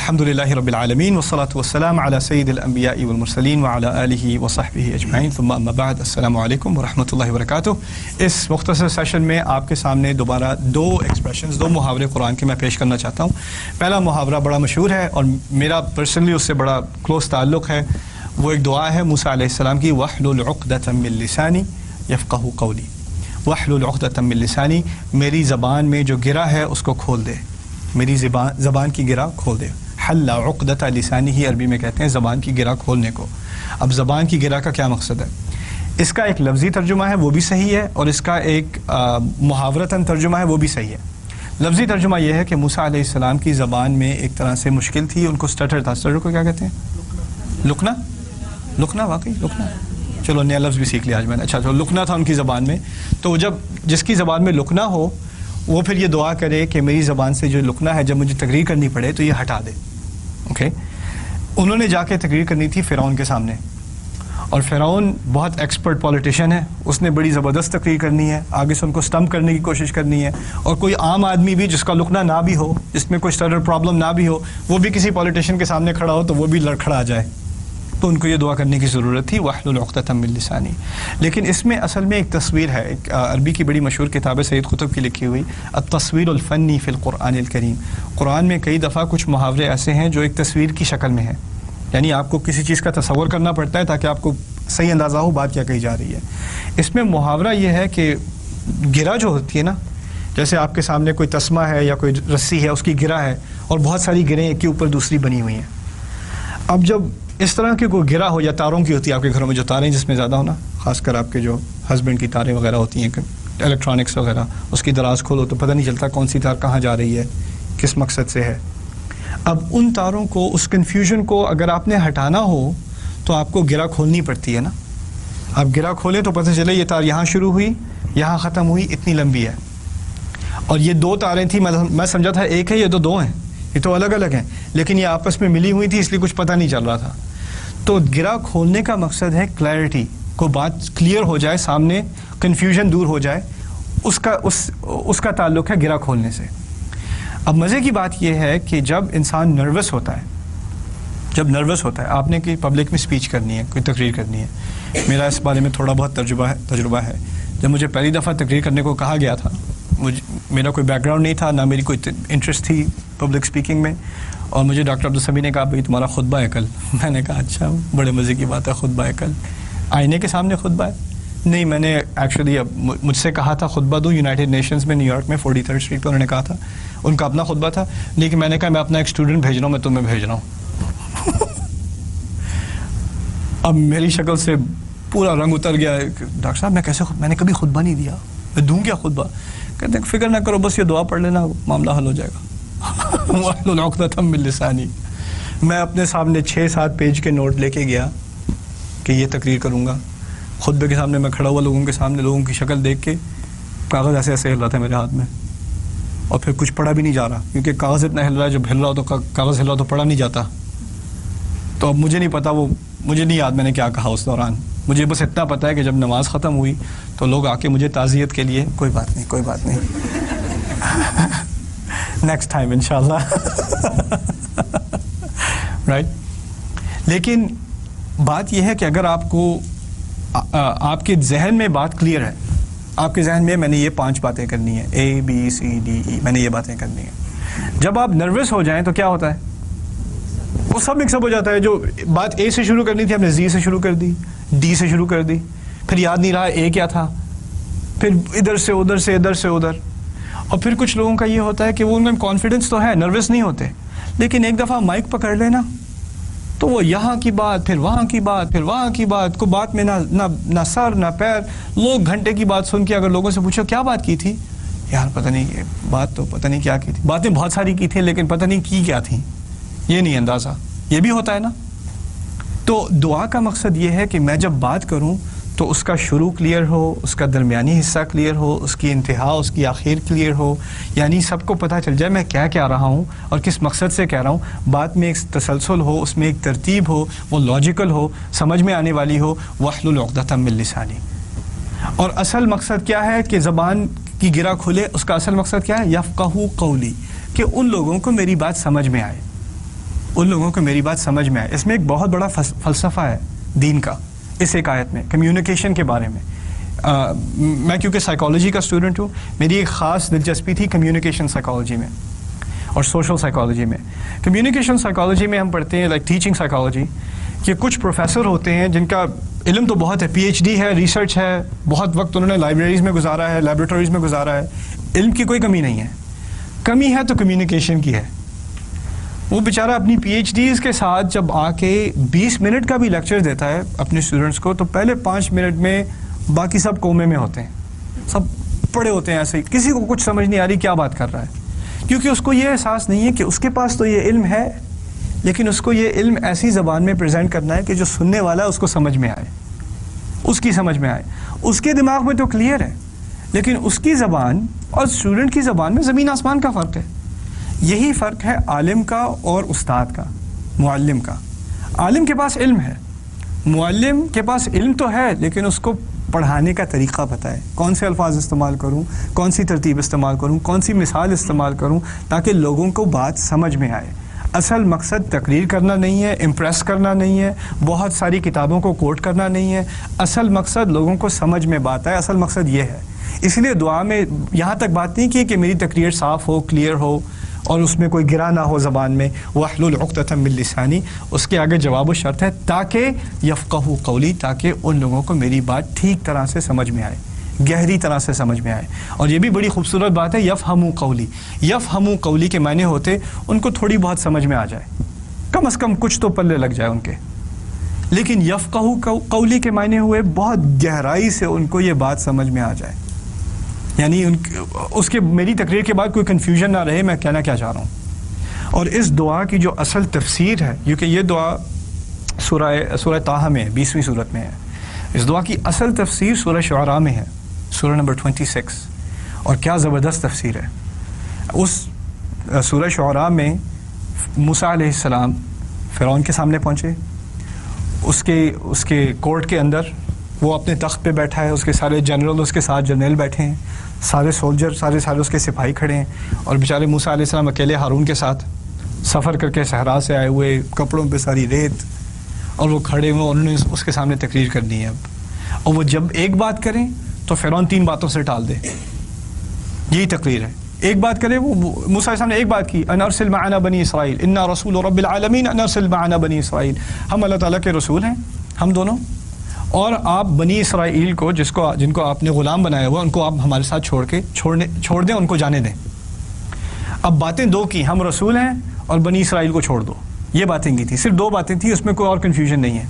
الحمدللہ رب العالمین والصلاة والسلام علی سید الانبیاء والمرسلین وعلی آلہ وصحبہ اجمعین ثم اما بعد السلام علیکم ورحمۃ اللہ وبرکاتہ۔ اس مختصر سیشن میں آپ کے سامنے دوبارہ دو محاورے قرآن کے میں پیش کرنا چاہتا ہوں۔ پہلا محاورہ بڑا مشہور ہے اور میرا پرسنلی اس سے بڑا کلوز تعلق ہے۔ وہ ایک دعا ہے موسیٰ علیہ السلام کی، وَاحْلُلْ عُقْدَةً مِّن لِّسَانِي يَفْقَهُ قَوْلِي، وَاحْلُلْ عُقْدَةً مِّن لِّسَانِي، میری زبان میں جو گرہ ہے اس کو کھول دے، میری زبان کی گرہ کھول دے۔ حل عقدۃ لسانی ہی عربی میں کہتے ہیں زبان کی گرہ کھولنے کو۔ اب زبان کی گرہ کا کیا مقصد ہے؟ اس کا ایک لفظی ترجمہ ہے وہ بھی صحیح ہے، اور اس کا ایک محاورتاً ترجمہ ہے وہ بھی صحیح ہے۔ لفظی ترجمہ یہ ہے کہ موسیٰ علیہ السلام کی زبان میں ایک طرح سے مشکل تھی، ان کو سٹٹر تھا۔ سٹٹر کو کیا کہتے ہیں؟ لکنا واقعی لکنا، چلو نیا لفظ بھی سیکھ لیا آج میں نے۔ اچھا تو لکنا تھا ان کی زبان میں، تو جب جس کی زبان میں لکنا ہو وہ پھر یہ دعا کرے کہ میری زبان سے جو لکنا ہے جب مجھے تقریر کرنی پڑے تو یہ ہٹا دے۔ اوکے، انہوں نے جا کے تقریر کرنی تھی فرعون کے سامنے، اور فرعون بہت ایکسپرٹ پولیٹیشین ہے، اس نے بڑی زبردست تقریر کرنی ہے، آگے سے ان کو سٹمپ کرنے کی کوشش کرنی ہے، اور کوئی عام آدمی بھی جس کا لکنا نہ بھی ہو، جس میں کوئی سٹرر پرابلم نہ بھی ہو، وہ بھی کسی پولیٹیشین کے سامنے کھڑا ہو تو وہ بھی لڑکھڑا جائے، تو ان کو یہ دعا کرنے کی ضرورت تھی، وَاحْلُلْ عُقْدَةً مِّن لِّسَانِي۔ لیکن اس میں اصل میں ایک تصویر ہے، ایک عربی کی بڑی مشہور کتاب ہے سید قطب کی لکھی ہوئی التصویر الفنی فی القرآن الکریم۔ قرآن میں کئی دفعہ کچھ محاورے ایسے ہیں جو ایک تصویر کی شکل میں ہیں، یعنی آپ کو کسی چیز کا تصور کرنا پڑتا ہے تاکہ آپ کو صحیح اندازہ ہو بات کیا کہی جا رہی ہے۔ اس میں محاورہ یہ ہے کہ گرہ جو ہوتی ہے نا، جیسے آپ کے سامنے کوئی تسمہ ہے یا کوئی رسی ہے، اس کی گرہ ہے اور بہت ساری گرہیں ایک کے اوپر دوسری بنی ہوئی ہیں۔ اب جب اس طرح کی کوئی گرہ ہو، یا تاروں کی ہوتی ہے آپ کے گھروں میں جو تاریں جس میں زیادہ ہونا، خاص کر آپ کے جو ہسبینڈ کی تاریں وغیرہ ہوتی ہیں، الیکٹرانکس وغیرہ، اس کی دراز کھولو تو پتہ نہیں چلتا کون سی تار کہاں جا رہی ہے، کس مقصد سے ہے۔ اب ان تاروں کو، اس کنفیوژن کو اگر آپ نے ہٹانا ہو تو آپ کو گرہ کھولنی پڑتی ہے نا۔ آپ گرہ کھولیں تو پتہ چلے یہ تار یہاں شروع ہوئی، یہاں ختم ہوئی، اتنی لمبی ہے، اور یہ دو تاریں تھیں، میں سمجھا تھا ایک ہے، یہ تو دو ہیں، یہ تو الگ الگ ہیں، لیکن یہ آپس میں ملی ہوئی تھی اس لیے کچھ پتہ نہیں چل رہا تھا۔ تو گرہ کھولنے کا مقصد ہے کلیئرٹی، کو بات کلیئر ہو جائے سامنے، کنفیوژن دور ہو جائے، اس کا تعلق ہے گرہ کھولنے سے۔ اب مزے کی بات یہ ہے کہ جب انسان نروس ہوتا ہے، آپ نے کہ پبلک میں اسپیچ کرنی ہے، کوئی تقریر کرنی ہے، میرا اس بارے میں تھوڑا بہت تجربہ ہے۔ جب مجھے پہلی دفعہ تقریر کرنے کو کہا گیا تھا، میرا کوئی بیک گراؤنڈ نہیں تھا، نہ میری کوئی انٹرسٹ تھی پبلک اسپیکنگ میں، اور مجھے ڈاکٹر عبدالسمیع نے کہا بھائی تمہارا خطبہ ہے کل۔ میں نے کہا اچھا، بڑے مزے کی بات ہے، خطبہ ہے کل، آئینے کے سامنے خطبہ ہے؟ نہیں، میں نے ایکچولی مجھ سے کہا تھا خطبہ دوں یونائٹڈ نیشنز میں، نیو یارک میں 43rd اسٹریٹ پہ انہوں نے کہا تھا، ان کا اپنا خطبہ تھا، لیکن میں نے کہا میں اپنا ایک اسٹوڈنٹ بھیج رہا ہوں، میں تمہیں بھیج رہا ہوں۔ اب میری شکل سے پورا رنگ اتر گیا، ڈاکٹر صاحب میں نے کبھی خطبہ نہیں دیا، میں دوں کیا خطبہ؟ کہتے ہیں فکر نہ کرو، بس یہ دعا پڑھ لینا، معاملہ حل ہو جائے گا۔ وَاحْلُلْ عُقْدَةً مِّن لِّسَانِي۔ میں اپنے سامنے 6-7 پیج کے نوٹ لے کے گیا کہ یہ تقریر کروں گا، خطبے کے سامنے میں کھڑا ہوا، لوگوں کے سامنے، لوگوں کی شکل دیکھ کے کاغذ ایسے ایسے ہل رہا تھا میرے ہاتھ میں، اور پھر کچھ پڑھا بھی نہیں جا رہا، کیونکہ کاغذ اتنا ہل رہا ہے، جب ہل رہا ہو تو کاغذ ہل رہا ہو تو پڑھا نہیں جاتا۔ تو اب مجھے نہیں پتا، مجھے نہیں یاد میں نے کیا کہا اس دوران، مجھے بس اتنا پتا ہے کہ جب نماز ختم ہوئی تو لوگ آ کے مجھے تعزیت کے لیے، کوئی بات نہیں نیکسٹ ٹائم انشاءاللہ، رائٹ۔ لیکن بات یہ ہے کہ اگر آپ کے ذہن میں بات کلیئر ہے، آپ کے ذہن میں نے یہ 5 باتیں کرنی ہیں، ABCDE، میں نے یہ باتیں کرنی ہیں، جب آپ نروس ہو جائیں تو کیا ہوتا ہے؟ وہ سب مکس اپ ہو جاتا ہے۔ جو بات A سے شروع کرنی تھی آپ نے Z سے شروع کر دی، D سے شروع کر دی، پھر یاد نہیں رہا A کیا تھا، پھر ادھر سے ادھر، اور پھر کچھ لوگوں کا یہ ہوتا ہے کہ وہ ان میں کانفیڈنس تو ہے، نروس نہیں ہوتے، لیکن ایک دفعہ مائک پکڑ لینا تو وہ یہاں کی بات، پھر وہاں کی بات، پھر وہاں کی بات، کو بات میں نہ سر نہ پیر، لوگ گھنٹے کی بات سن کے اگر لوگوں سے پوچھو کیا بات کی تھی، یار پتہ نہیں، بات تو پتہ نہیں کیا کی تھی، باتیں بہت ساری کی تھیں لیکن پتہ نہیں کی کیا تھیں، یہ نہیں اندازہ، یہ بھی ہوتا ہے نا۔ تو دعا کا مقصد یہ ہے کہ میں جب بات کروں تو اس کا شروع کلیئر ہو، اس کا درمیانی حصہ کلیئر ہو، اس کی انتہا، اس کی آخر کلیئر ہو، یعنی سب کو پتہ چل جائے میں کیا رہا ہوں اور کس مقصد سے کہہ رہا ہوں، بات میں ایک تسلسل ہو، اس میں ایک ترتیب ہو، وہ لاجیکل ہو، سمجھ میں آنے والی ہو۔ وَاحْلُلْ عُقْدَةً مِّن لِّسَانِي۔ اور اصل مقصد کیا ہے کہ زبان کی گرہ کھلے، اس کا اصل مقصد کیا ہے؟ یفقہوا قولی، کہ ان لوگوں کو میری بات سمجھ میں آئے۔ ان لوگوں کو میری بات سمجھ میں آئے. اس میں ایک بہت بڑا فلسفہ ہے دین کا اس ایک آیت میں, کمیونیکیشن کے بارے میں. میں کیونکہ سائیکالوجی کا اسٹوڈنٹ ہوں, میری ایک خاص دلچسپی تھی کمیونیکیشن سائیکالوجی میں اور سوشل سائیکالوجی میں. کمیونیکیشن سائیکالوجی میں ہم پڑھتے ہیں لائک ٹیچنگ سائیکالوجی کہ کچھ پروفیسر ہوتے ہیں جن کا علم تو بہت ہے, پی ایچ ڈی ہے, ریسرچ ہے, بہت وقت انہوں نے لائبریریز میں گزارا ہے, لیبورٹریز میں گزارا ہے, علم کی کوئی کمی نہیں ہے. کمی ہے تو کمیونیکیشن کی ہے. وہ بیچارہ اپنی پی ایچ ڈیز کے ساتھ جب آ کے 20 منٹ کا بھی لیکچر دیتا ہے اپنے اسٹوڈنٹس کو, تو پہلے 5 منٹ میں باقی سب کومے میں ہوتے ہیں, سب پڑے ہوتے ہیں ایسے ہی, کسی کو کچھ سمجھ نہیں آ رہی کیا بات کر رہا ہے, کیونکہ اس کو یہ احساس نہیں ہے کہ اس کے پاس تو یہ علم ہے, لیکن اس کو یہ علم ایسی زبان میں پریزنٹ کرنا ہے کہ جو سننے والا ہے اس کو سمجھ میں آئے, اس کی سمجھ میں آئے. اس کے دماغ میں تو کلیئر ہے, لیکن اس کی زبان اور اسٹوڈنٹ کی زبان میں زمین آسمان کا فرق ہے. یہی فرق ہے عالم کا اور استاد کا, معلم کا. عالم کے پاس علم ہے, معلم کے پاس علم تو ہے, لیکن اس کو پڑھانے کا طریقہ پتہ ہے, کون سے الفاظ استعمال کروں, کون سی ترتیب استعمال کروں, کون سی مثال استعمال کروں تاکہ لوگوں کو بات سمجھ میں آئے. اصل مقصد تقریر کرنا نہیں ہے, امپریس کرنا نہیں ہے, بہت ساری کتابوں کو کوٹ کرنا نہیں ہے. اصل مقصد لوگوں کو سمجھ میں بات آئے, اصل مقصد یہ ہے. اس لیے دعا میں یہاں تک بات نہیں کی کہ میری تقریر صاف ہو, کلیئر ہو اور اس میں کوئی گرا نہ ہو زبان میں, وَاحْلُلْ عُقْدَةً مِّن لِّسَانِی. اس کے آگے جواب و شرط ہے تاکہ یفقہوا قولی, تاکہ ان لوگوں کو میری بات ٹھیک طرح سے سمجھ میں آئے, گہری طرح سے سمجھ میں آئے. اور یہ بھی بڑی خوبصورت بات ہے, یفہموا قولی. یفہموا قولی کے معنی ہوتے ان کو تھوڑی بہت سمجھ میں آ جائے, کم از کم کچھ تو پلے لگ جائے ان کے. لیکن یفقہوا قولی کے معنی ہوئے بہت گہرائی سے ان کو یہ بات سمجھ میں آ جائے, یعنی اس کے میری تقریر کے بعد کوئی کنفیوژن نہ رہے میں کہنا کیا چاہ رہا ہوں. اور اس دعا کی جو اصل تفسیر ہے, کیونکہ یہ دعا سورہ طٰہٰ میں ہے, 20ویں سورت میں ہے. اس دعا کی اصل تفسیر سورہ شعراء میں ہے, سورہ نمبر 26, اور کیا زبردست تفسیر ہے. اس سورہ شعراء میں موسیٰ علیہ السلام فرعون کے سامنے پہنچے, اس کے کورٹ کے اندر وہ اپنے تخت پہ بیٹھا ہے, اس کے سارے جنرل اس کے ساتھ جرنیل بیٹھے ہیں, سارے سولجر سارے اس کے سپاہی کھڑے ہیں, اور بیچارے موسیٰ علیہ السلام اکیلے ہارون کے ساتھ سفر کر کے صحرا سے آئے ہوئے, کپڑوں پہ ساری ریت, اور وہ کھڑے ہوئے, انہوں نے اس کے سامنے تقریر کرنی ہے اب. اور وہ جب ایک بات کریں تو فرعون 3 باتوں سے ٹال دے, یہی تقریر ہے. ایک بات کرے, وہ موسیٰ علیہ السلام نے ایک بات کی, ان ارسل معنا بنی اسرائیل انا رسول رب العالمین ان ارسل معنا بنی اسرائیل. ہم اللہ تعالیٰ کے رسول ہیں, ہم دونوں, اور آپ بنی اسرائیل کو جن کو آپ نے غلام بنایا ہوا ان کو آپ ہمارے ساتھ چھوڑ دیں, ان کو جانے دیں. اب باتیں 2 کی, ہم رسول ہیں اور بنی اسرائیل کو چھوڑ دو, یہ باتیں کی تھی, صرف 2 باتیں تھیں, اس میں کوئی اور کنفیوژن نہیں ہے.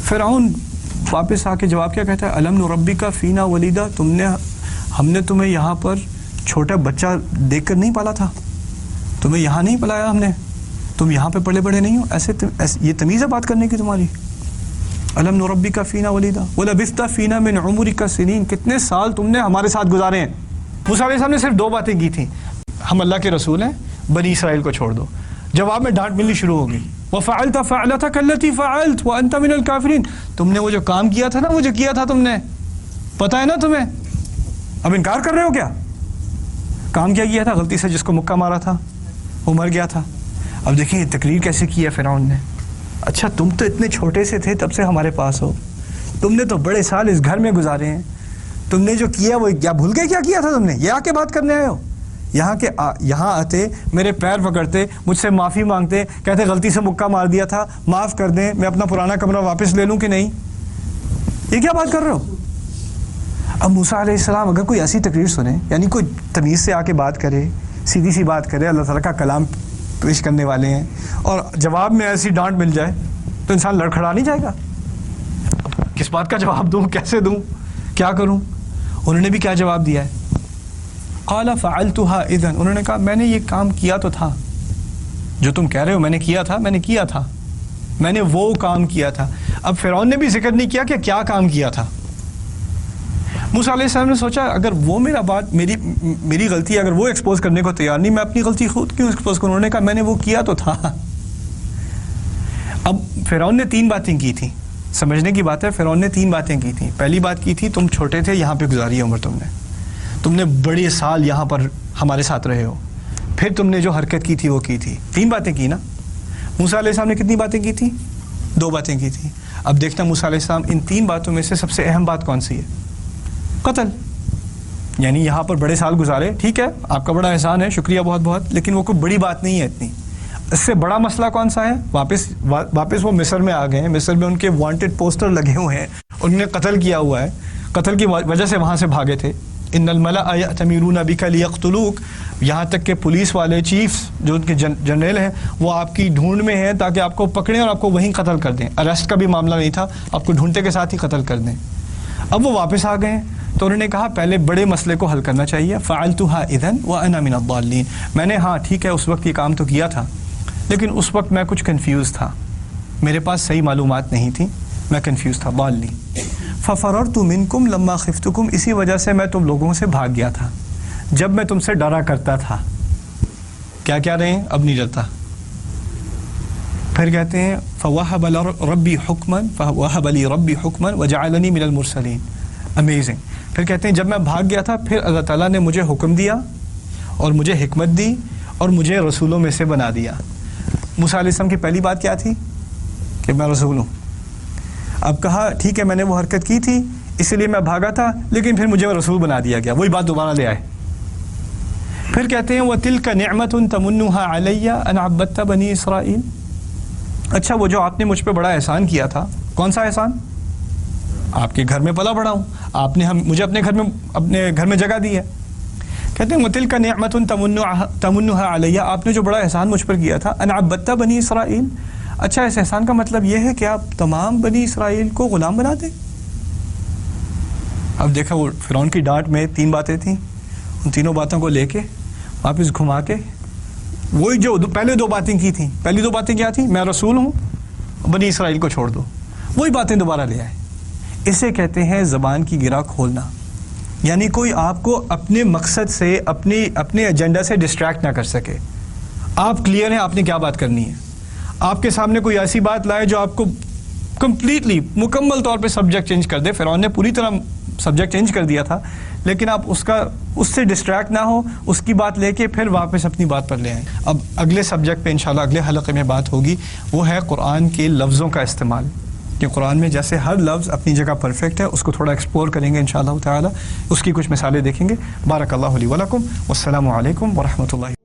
فرعون واپس آ کے جواب کیا کہتا ہے, الم نربک فینا ولیدا, ہم نے تمہیں یہاں پر چھوٹا بچہ دیکھ کر نہیں پالا تھا, تمہیں یہاں نہیں پلایا ہم نے, تم یہاں پہ پڑے بڑے نہیں ہو, ایسے یہ تمیز ہے بات کرنے کی تمہاری. الم نربک فینا ولیدا ولبثت فینا من عمرک سنین, کتنے سال تم نے ہمارے ساتھ گزارے ہیں. موسیٰ علیہ السلام نے صرف 2 باتیں کی تھیں, ہم اللہ کے رسول ہیں, بنی اسرائیل کو چھوڑ دو. جواب میں ڈانٹ ملنی شروع ہو گئی, وفعلت فعلتک التی فعلت وانت من الکافرین. تم نے وہ جو کام کیا تھا نا, وہ جو کیا تھا تم نے, پتہ ہے نا تمہیں, اب انکار کر رہے ہو کیا؟ کام کیا کیا تھا غلطی سے, جس کو مکہ مارا تھا وہ مر گیا تھا. اب دیکھیں یہ تقریر کیسے کی ہے فرعون نے. اچھا تم تو اتنے چھوٹے سے تھے تب سے ہمارے پاس ہو, تم نے تو بڑے سال اس گھر میں گزارے ہیں, تم نے جو کیا وہ کیا بھول گئے, کیا کیا تھا تم نے, یہ آ کے بات کرنے آئے ہو. یہاں آتے, میرے پیر پکڑتے, مجھ سے معافی مانگتے, کہتے غلطی سے مکہ مار دیا تھا, معاف کر دیں, میں اپنا پرانا کمرہ واپس لے لوں کہ نہیں. یہ کیا بات کر رہے ہو؟ اب موسیٰ علیہ السلام اگر کوئی ایسی تقریر سنے, یعنی کوئی تمیز سے آ کے بات کرے, سیدھی سی بات کرے, اللہ تعالیٰ کا کلام پیش کرنے والے ہیں, اور جواب میں ایسی ڈانٹ مل جائے تو انسان لڑکھڑا نہیں جائے گا. کس بات کا جواب دوں, کیسے دوں, کیا کروں؟ انہوں نے بھی کیا جواب دیا ہے, قال فعلتها اذا, انہوں نے کہا میں نے یہ کام کیا تو تھا, جو تم کہہ رہے ہو میں نے کیا تھا, میں نے وہ کام کیا تھا. اب فرعون نے بھی ذکر نہیں کیا کہ کیا کام کیا تھا. موسیٰ علیہ السلام نے سوچا اگر وہ میری غلطی اگر وہ ایکسپوز کرنے کو تیار نہیں, میں اپنی غلطی خود کیوں ایکسپوز کروں. انہوں نے کہا میں نے وہ کیا تو تھا. اب فرعون نے 3 باتیں کی تھیں, سمجھنے کی بات ہے, فرعون نے 3 باتیں کی تھیں. پہلی بات کی تھی تم چھوٹے تھے, یہاں پہ گزاری عمر تم نے بڑے سال یہاں پر ہمارے ساتھ رہے ہو, پھر تم نے جو حرکت کی تھی وہ کی تھی. 3 باتیں کی نا. موسیٰ علیہ السلام نے کتنی باتیں کی تھیں؟ 2 باتیں کی تھیں. اب دیکھنا موسیٰ علیہ السلام ان 3 باتوں میں سے سب سے اہم بات کون سی ہے؟ قتل. یعنی یہاں پر بڑے سال گزارے، ٹھیک ہے آپ کا بڑا احسان ہے، شکریہ بہت بہت، لیکن وہ کوئی بڑی بات نہیں ہے اتنی. اس سے بڑا مسئلہ کون سا ہے؟ واپس وہ مصر میں آ گئے ہیں، مصر میں ان کے وانٹڈ پوسٹر لگے ہوئے ہیں، انہوں نے قتل کیا ہوا ہے، قتل کی وجہ سے وہاں سے بھاگے تھے. ان الملأ یأتمرون بک لیقتلوک، یہاں تک کہ پولیس والے چیفز جو ان کے جنرل ہیں وہ آپ کی ڈھونڈ میں ہیں تاکہ آپ کو پکڑیں اور آپ کو وہیں قتل کر دیں. اریسٹ کا بھی معاملہ نہیں تھا، آپ کو ڈھونڈتے کے ساتھ ہی قتل کر دیں. اب وہ واپس آ گئے ہیں تو انہوں نے کہا پہلے بڑے مسئلے کو حل کرنا چاہیے. فعلتها اذا وانا من الضالین، میں نے ہاں ٹھیک ہے اس وقت یہ کام تو کیا تھا، لیکن اس وقت میں کچھ کنفیوز تھا، میرے پاس صحیح معلومات نہیں تھی، میں کنفیوز تھا. ضالین. ففررت منکم لما خفتکم، اسی وجہ سے میں تم لوگوں سے بھاگ گیا تھا جب میں تم سے ڈرا کرتا تھا. کیا کیا رہے ہیں؟ اب نہیں ڈرتا. پھر کہتے ہیں فوہب ربی ربی حکما وجعلنی من المرسلین. امیزنگ. پھر کہتے ہیں جب میں بھاگ گیا تھا پھر اللہ تعالیٰ نے مجھے حکم دیا اور مجھے حکمت دی اور مجھے رسولوں میں سے بنا دیا. موسیٰ علیہ السلام کی پہلی بات کیا تھی؟ کہ میں رسول ہوں. اب کہا ٹھیک ہے میں نے وہ حرکت کی تھی اس لیے میں بھاگا تھا، لیکن پھر مجھے رسول بنا دیا گیا. وہی بات دوبارہ لے آئے. پھر کہتے ہیں وَتِلْكَ نِعْمَةٌ تَمُنُّهَا عَلَيَّ أَنْ عَبَّدْتَ بَنِي إِسْرَائِيل. اچھا وہ جو آپ نے مجھ پہ بڑا احسان کیا تھا، کون سا احسان؟ آپ کے گھر میں پلا بڑا ہوں، آپ نے مجھے اپنے گھر میں جگہ دی ہے. کہتے ہیں وَتِلْكَ نِعْمَةٌ تَمُنُّهَا عَلَيَّ، آپ نے جو بڑا احسان مجھ پر کیا تھا، أَنْ عَبَّدْتَ بَنِي إِسْرَائِيل. اچھا اس احسان کا مطلب یہ ہے کہ آپ تمام بنی اسرائیل کو غلام بنا دیں. اب دیکھا وہ فرعون کی ڈانٹ میں 3 باتیں تھیں، ان تینوں باتوں کو لے کے واپس گھما کے وہی جو پہلے 2 باتیں کی تھیں، پہلی 2 باتیں کیا تھیں؟ میں رسول ہوں، بنی اسرائیل کو چھوڑ دو. وہی باتیں دوبارہ لے آئے. اسے کہتے ہیں زبان کی گرہ کھولنا. یعنی کوئی آپ کو اپنے مقصد سے اپنے ایجنڈا سے ڈسٹریکٹ نہ کر سکے. آپ کلیئر ہیں آپ نے کیا بات کرنی ہے. آپ کے سامنے کوئی ایسی بات لائے جو آپ کو کمپلیٹلی مکمل طور پہ سبجیکٹ چینج کر دے. فرعون نے پوری طرح سبجیکٹ چینج کر دیا تھا، لیکن آپ اس سے ڈسٹریکٹ نہ ہو، اس کی بات لے کے پھر واپس اپنی بات پر لے آئیں. اب اگلے سبجیکٹ پہ انشاءاللہ اگلے حلقے میں بات ہوگی، وہ ہے قرآن کے لفظوں کا استعمال. کہ قرآن میں جیسے ہر لفظ اپنی جگہ پرفیکٹ ہے، اس کو تھوڑا ایکسپلور کریں گے انشاءاللہ تعالی، اس کی کچھ مثالیں دیکھیں گے. بارک اللہ لی ولکم، والسلام علیکم ورحمۃ اللہ.